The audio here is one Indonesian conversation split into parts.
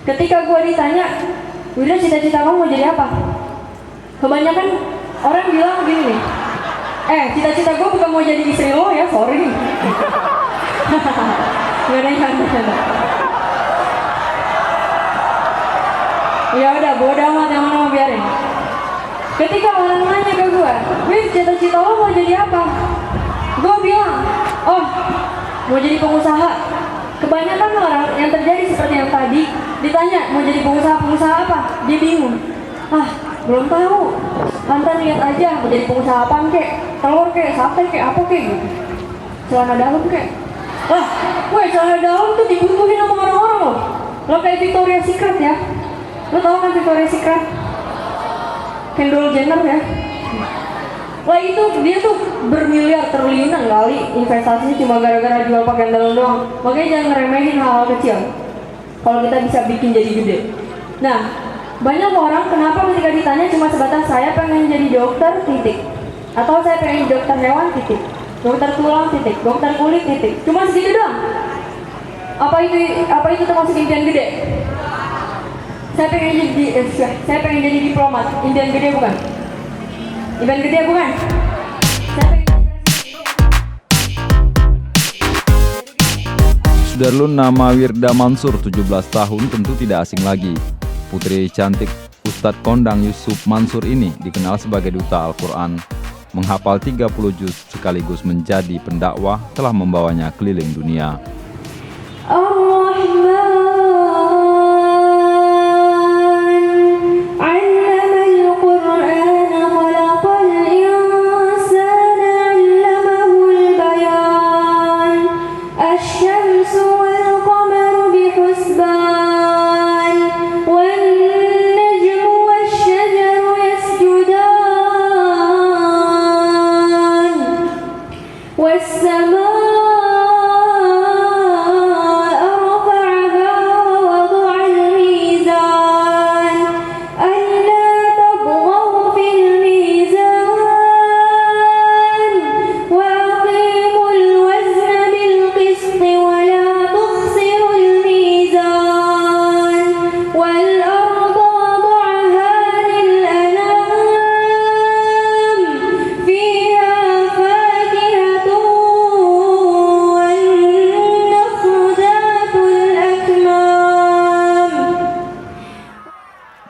Ketika gue ditanya, Wida cita-cita kamu mau jadi apa? Kebanyakan orang bilang gini nih, cita-cita gue bukan mau jadi istri lo ya, sorry. Gak ada yang canda. Ya udah, bodo amat yang mana mau biarin. Ketika orang nanya ke gue, Wid, cita-cita lo mau jadi apa? Gue bilang, mau jadi pengusaha. Kebanyakan orang yang terjadi seperti yang tadi, ditanya mau jadi pengusaha apa? Dia bingung. Belum tahu. Lantas lihat aja mau jadi pengusaha apa kek? Telur kek, sate kek, apa kek gitu. Celana dalam kek. Celana dalam tuh dibutuhin sama orang-orang loh. Lo kayak Victoria's Secret ya. Lo tau kan Victoria's Secret? Kendall Jenner ya. Itu dia tuh bermiliar triliunan kali investasinya cuma gara-gara jual pakaian dalam doang. Makanya jangan ngeremehin hal-hal kecil kalau kita bisa bikin jadi gede. Nah, banyak orang kenapa ketika ditanya cuma sebatas saya pengen jadi dokter titik, atau saya pengen dokter hewan titik, dokter tulang titik, dokter kulit titik, cuma segitu doang. Apa itu termasuk impian gede? Saya pengen jadi diplomat, impian gede bukan? Impian gede bukan? Sudarlun nama Wirda Mansur, 17 tahun, tentu tidak asing lagi. Putri cantik Ustadz Kondang Yusuf Mansur ini dikenal sebagai duta Al-Quran. Menghafal 30 juz sekaligus menjadi pendakwah telah membawanya keliling dunia.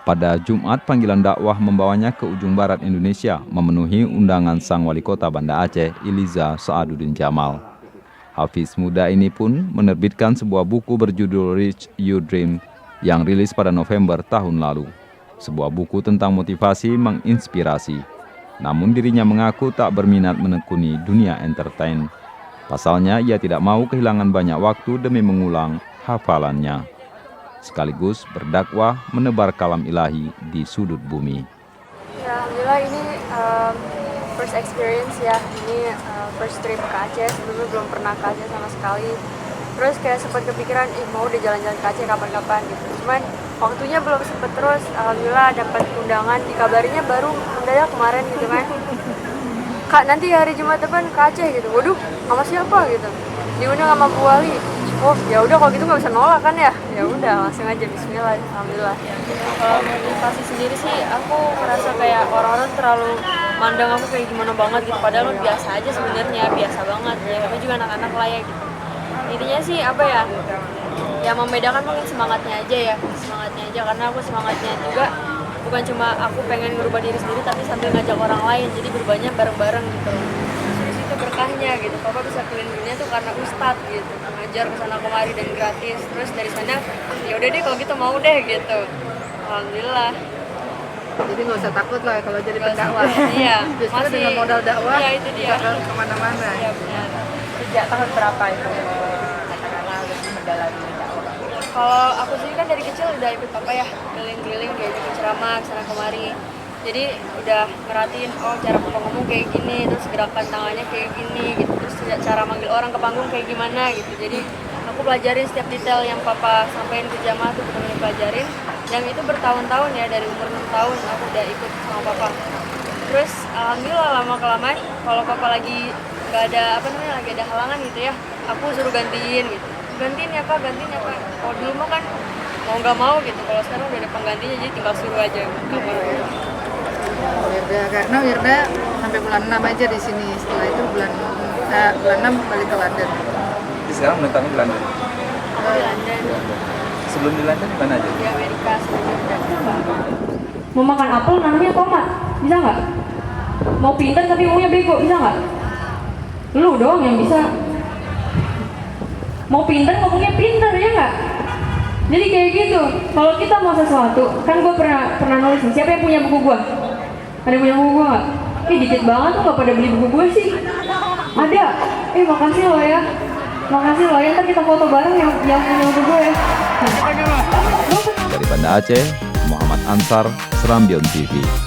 Pada Jumat, panggilan dakwah membawanya ke ujung barat Indonesia, memenuhi undangan sang wali kota Banda Aceh, Iliza Saaduddin Jamal. Hafiz muda ini pun menerbitkan sebuah buku berjudul Reach Your Dream yang rilis pada November tahun lalu. Sebuah buku tentang motivasi menginspirasi. Namun dirinya mengaku tak berminat menekuni dunia entertain. Pasalnya, ia tidak mau kehilangan banyak waktu demi mengulang hafalannya, sekaligus berdakwah menebar kalam ilahi di sudut bumi. Ya, alhamdulillah ini first experience ya, ini first trip ke Aceh. Sebelumnya belum pernah ke Aceh sama sekali. Terus kayak sempat kepikiran, mau udah jalan-jalan ke Aceh kapan-kapan gitu. Cuman waktunya belum sempet, terus alhamdulillah dapat undangan, dikabarinya baru mendadak kemarin gitu kan. Kak, nanti hari Jumat depan ke Aceh gitu. Waduh, sama siapa gitu. Diundang sama Bu Wali. Oh, ya udah kalau gitu nggak bisa nolak kan ya. Ya udah, langsung aja bismillah, alhamdulillah. Kalau motivasi sendiri sih, aku merasa kayak orang-orang terlalu mandang aku kayak gimana banget gitu. Padahal biasa aja sebenarnya, biasa banget. Ya, aku juga anak-anak lah ya gitu. Intinya sih apa ya? Yang membedakan mungkin semangatnya aja ya, karena aku semangatnya juga bukan cuma aku pengen merubah diri sendiri, tapi sambil ngajak orang lain, jadi berubahnya bareng-bareng gitu. Terus itu berkahnya gitu, Papa bisa keliling dunia tuh karena Ustadz gitu, ngajar kesana kemari dan gratis. Terus dari sana, ya udah deh kalau gitu mau deh gitu, alhamdulillah. Jadi nggak usah takut lah kalau jadi pendakwah. Iya, Justru dengan modal dakwah ya, itu dia. bisa kemana-mana. Iya benar. Sejak tahun berapa itu katakanlah lebih mendalami dakwah? Kalau aku sendiri kan dari kecil udah ikut Papa ya, keliling-keliling, udah ikut ceramah kesana kemari. Jadi udah merhatiin, cara Papa ngomong kayak gini, terus gerakan tangannya kayak gini gitu, terus cara manggil orang ke panggung kayak gimana gitu. Jadi aku pelajarin setiap detail yang Papa sampaikan ke jamaah tuh benar-benar pelajarin. Dan itu bertahun-tahun ya, dari umur 6 tahun aku udah ikut sama Papa. Terus alhamdulillah lama-kelamaan kalau Papa lagi nggak ada lagi ada halangan gitu ya, aku suruh gantiin gitu. Gantiin ya Pak. Kalau dulu mah kan mau nggak mau gitu. Kalau sekarang udah ada penggantinya, jadi tinggal suruh aja kapan. Wirda, karena Wirda sampai bulan 6 aja di sini. Setelah itu bulan 6 balik ke London. Sekarang menetapnya di London. Aku di London, Sebelum di London di mana aja? di Amerika sebelumnya. Mau makan apel nanamnya tomat, bisa nggak? Mau pintar tapi maunya bego, bisa nggak? Lu doang yang bisa. Mau pintar ngomongnya pintar, ya nggak? Jadi kayak gitu. Kalau kita mau sesuatu, kan gue pernah nulis nih. Siapa yang punya buku gue? Ada yang punya buku gue nggak? Dikit banget tuh nggak pada beli buku gue sih. Ada. Makasih lo ya. Makasih lo ya. Ntar kita foto bareng yang punya buku gue ya. Dari Banda Aceh, Muhammad Ansar, Serambion TV.